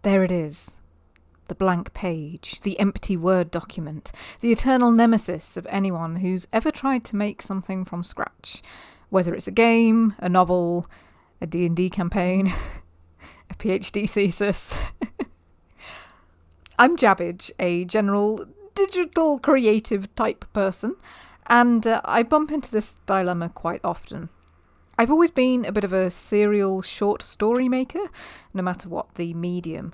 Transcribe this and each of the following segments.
There it is. The blank page, the empty Word document, the eternal nemesis of anyone who's ever tried to make something from scratch. Whether it's a game, a novel, a D&D campaign, a PhD thesis. I'm Jabbage, a general digital creative type person, and I bump into this dilemma quite often. I've always been a bit of a serial short story maker, no matter what the medium.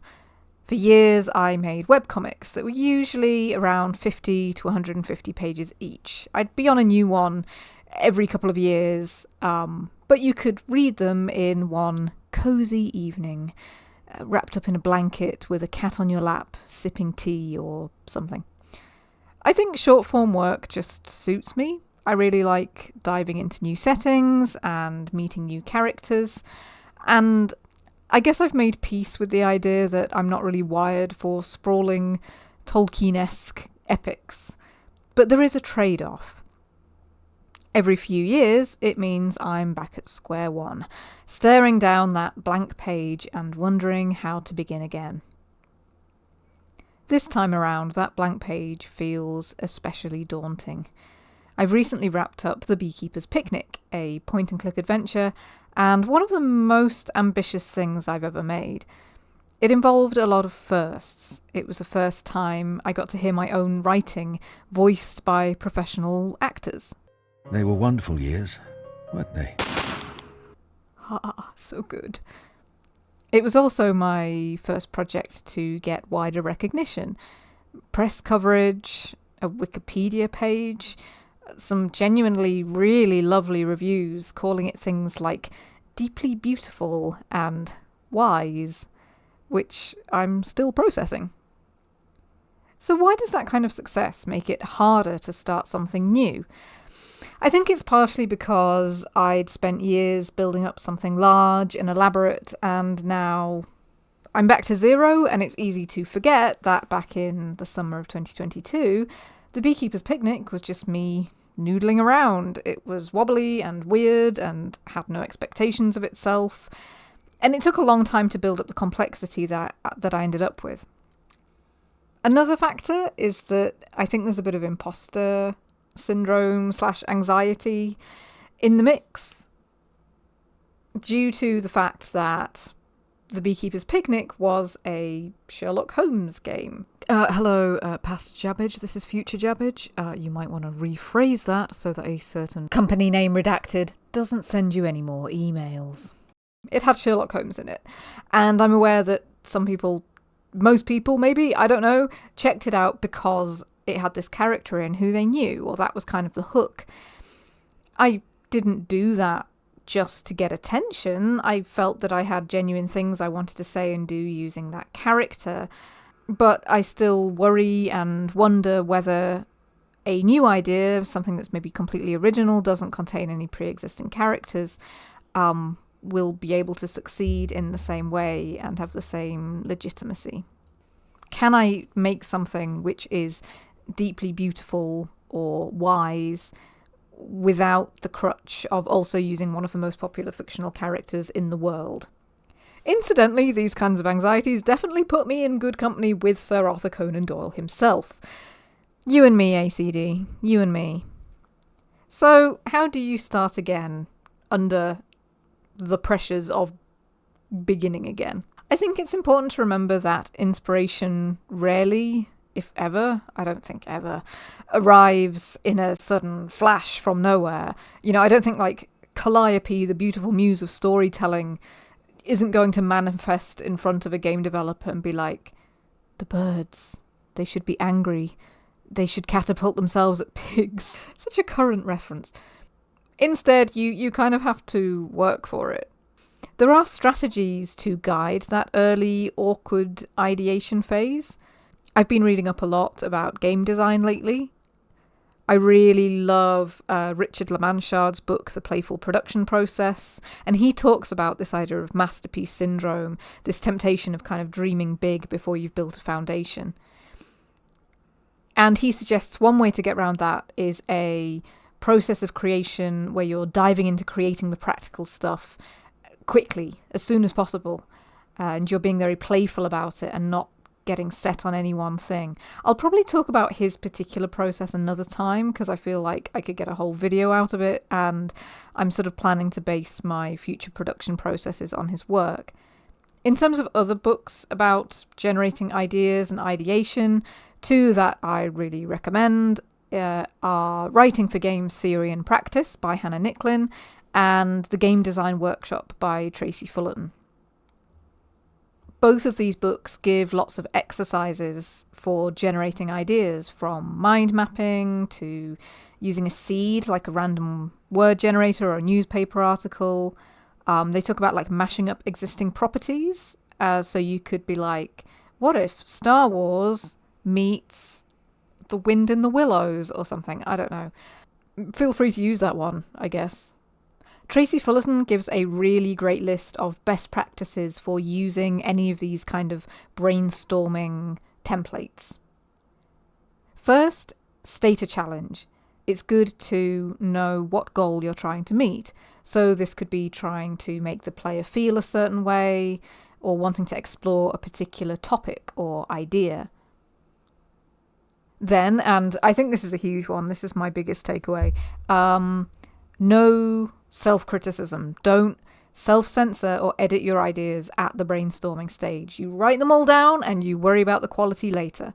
For years, I made webcomics that were usually around 50 to 150 pages each. I'd be on a new one every couple of years, but you could read them in one cozy evening, wrapped up in a blanket with a cat on your lap, sipping tea or something. I think short form work just suits me. I really like diving into new settings and meeting new characters, and I guess I've made peace with the idea that I'm not really wired for sprawling Tolkien-esque epics. But there is a trade-off. Every few years, it means I'm back at square one, staring down that blank page and wondering how to begin again. This time around, that blank page feels especially daunting. I've recently wrapped up The Beekeeper's Picnic, a point-and-click adventure, and one of the most ambitious things I've ever made. It involved a lot of firsts. It was the first time I got to hear my own writing voiced by professional actors. They were wonderful years, weren't they? So good. It was also my first project to get wider recognition. Press coverage, a Wikipedia page, some genuinely really lovely reviews calling it things like deeply beautiful and wise, which I'm still processing. So why does that kind of success make it harder to start something new? I think it's partially because I'd spent years building up something large and elaborate, and now I'm back to zero, and it's easy to forget that back in the summer of 2022, The Beekeeper's Picnic was just me noodling around. It was wobbly and weird and had no expectations of itself, and it took a long time to build up the complexity that I ended up with. Another factor is that I think there's a bit of imposter syndrome / anxiety in the mix, due to the fact that The Beekeeper's Picnic was a Sherlock Holmes game. Hello, past Jabbage, this is future Jabbage. You might want to rephrase that so that a certain company name redacted doesn't send you any more emails. It had Sherlock Holmes in it, and I'm aware that most people maybe, I don't know, checked it out because it had this character in who they knew, or that was kind of the hook. I didn't do that just to get attention. I felt that I had genuine things I wanted to say and do using that character, but I still worry and wonder whether a new idea, something that's maybe completely original, doesn't contain any pre-existing characters, will be able to succeed in the same way and have the same legitimacy. Can I make something which is deeply beautiful or wise without the crutch of also using one of the most popular fictional characters in the world? Incidentally, these kinds of anxieties definitely put me in good company with Sir Arthur Conan Doyle himself. You and me, ACD. You and me. So, how do you start again under the pressures of beginning again? I think it's important to remember that inspiration rarely, if ever, I don't think ever, arrives in a sudden flash from nowhere. I don't think like Calliope, the beautiful muse of storytelling, isn't going to manifest in front of a game developer and be like, the birds, they should be angry. They should catapult themselves at pigs. Such a current reference. Instead, you kind of have to work for it. There are strategies to guide that early, awkward ideation phase. I've been reading up a lot about game design lately. I really love Richard Lemanchard's book, The Playful Production Process, and he talks about this idea of masterpiece syndrome, this temptation of kind of dreaming big before you've built a foundation. And he suggests one way to get around that is a process of creation where you're diving into creating the practical stuff quickly, as soon as possible, and you're being very playful about it and not getting set on any one thing. I'll probably talk about his particular process another time because I feel like I could get a whole video out of it, and I'm sort of planning to base my future production processes on his work. In terms of other books about generating ideas and ideation, two that I really recommend are Writing for Games Theory and Practice by Hannah Nicklin and The Game Design Workshop by Tracy Fullerton. Both of these books give lots of exercises for generating ideas, from mind mapping to using a seed like a random word generator or a newspaper article. They talk about like mashing up existing properties. So you could be like, what if Star Wars meets The Wind in the Willows or something? I don't know. Feel free to use that one, I guess. Tracy Fullerton gives a really great list of best practices for using any of these kind of brainstorming templates. First, state a challenge. It's good to know what goal you're trying to meet. So this could be trying to make the player feel a certain way, or wanting to explore a particular topic or idea. Then, and I think this is a huge one, this is my biggest takeaway, no self-criticism. Don't self-censor or edit your ideas at the brainstorming stage. You write them all down and you worry about the quality later.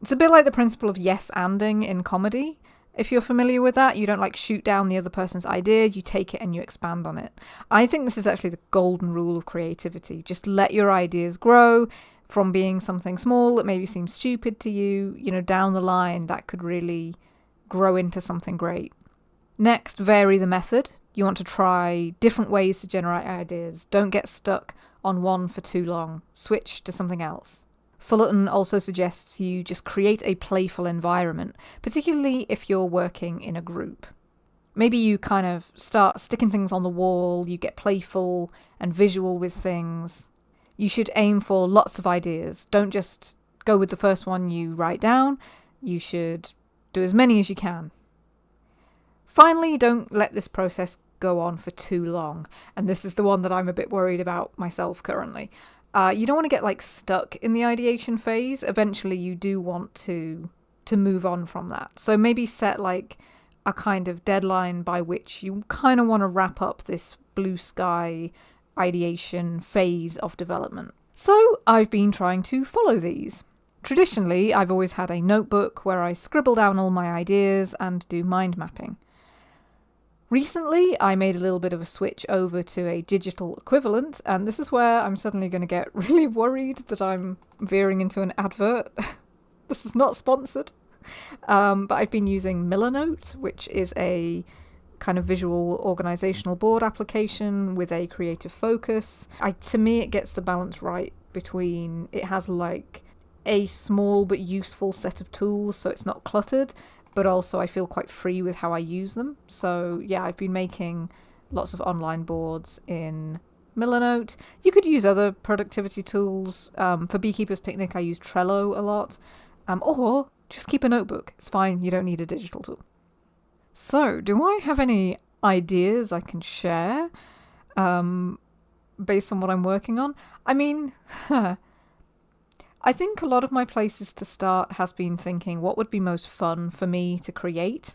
It's a bit like the principle of yes-anding in comedy. If you're familiar with that, you don't like shoot down the other person's idea, you take it and you expand on it. I think this is actually the golden rule of creativity. Just let your ideas grow from being something small that maybe seems stupid to you, down the line that could really grow into something great. Next, vary the method. You want to try different ways to generate ideas. Don't get stuck on one for too long. Switch to something else. Fullerton also suggests you just create a playful environment, particularly if you're working in a group. Maybe you kind of start sticking things on the wall, you get playful and visual with things. You should aim for lots of ideas. Don't just go with the first one you write down. You should do as many as you can. Finally, don't let this process go on for too long. And this is the one that I'm a bit worried about myself currently. You don't want to get stuck in the ideation phase. Eventually, you do want to move on from that. So maybe set a kind of deadline by which you kind of want to wrap up this blue sky ideation phase of development. So I've been trying to follow these. Traditionally, I've always had a notebook where I scribble down all my ideas and do mind mapping. Recently, I made a little bit of a switch over to a digital equivalent, and this is where I'm suddenly going to get really worried that I'm veering into an advert. This is not sponsored. But I've been using Millernote, which is a kind of visual organizational board application with a creative focus. To me, it gets the balance right between, it has a small but useful set of tools, so it's not cluttered, but also I feel quite free with how I use them. So yeah, I've been making lots of online boards in Millernote. You could use other productivity tools. For Beekeeper's Picnic, I use Trello a lot. Or just keep a notebook. It's fine. You don't need a digital tool. So, do I have any ideas I can share based on what I'm working on? I mean, I think a lot of my places to start has been thinking what would be most fun for me to create.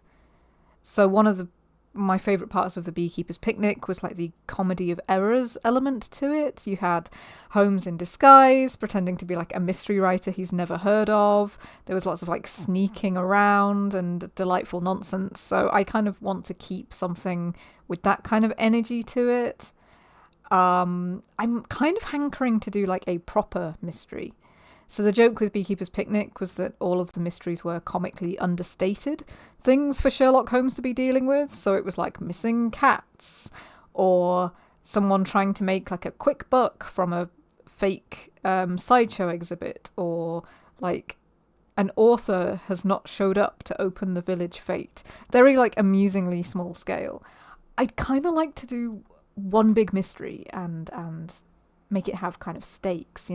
So one of my favourite parts of the Beekeeper's Picnic was the comedy of errors element to it. You had Holmes in disguise, pretending to be a mystery writer he's never heard of. There was lots of sneaking around and delightful nonsense. So I kind of want to keep something with that kind of energy to it. I'm kind of hankering to do a proper mystery. So the joke with Beekeeper's Picnic was that all of the mysteries were comically understated things for Sherlock Holmes to be dealing with. So it was missing cats, or someone trying to make a quick buck from a fake sideshow exhibit, or an author has not showed up to open the village fete. Very amusingly small scale. I'd kind of like to do one big mystery and make it have kind of stakes,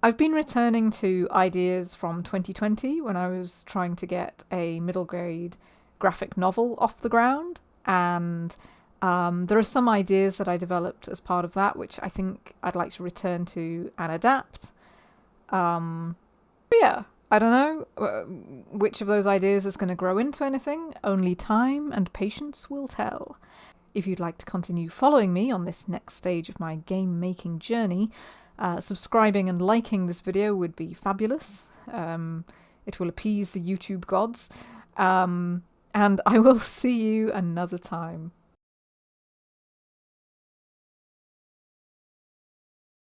I've been returning to ideas from 2020 when I was trying to get a middle grade graphic novel off the ground, and There are some ideas that I developed as part of that, which I think I'd like to return to and adapt. But yeah, I don't know which of those ideas is going to grow into anything. Only time and patience will tell. If you'd like to continue following me on this next stage of my game making journey, subscribing and liking this video would be fabulous. It will appease the YouTube gods. And I will see you another time.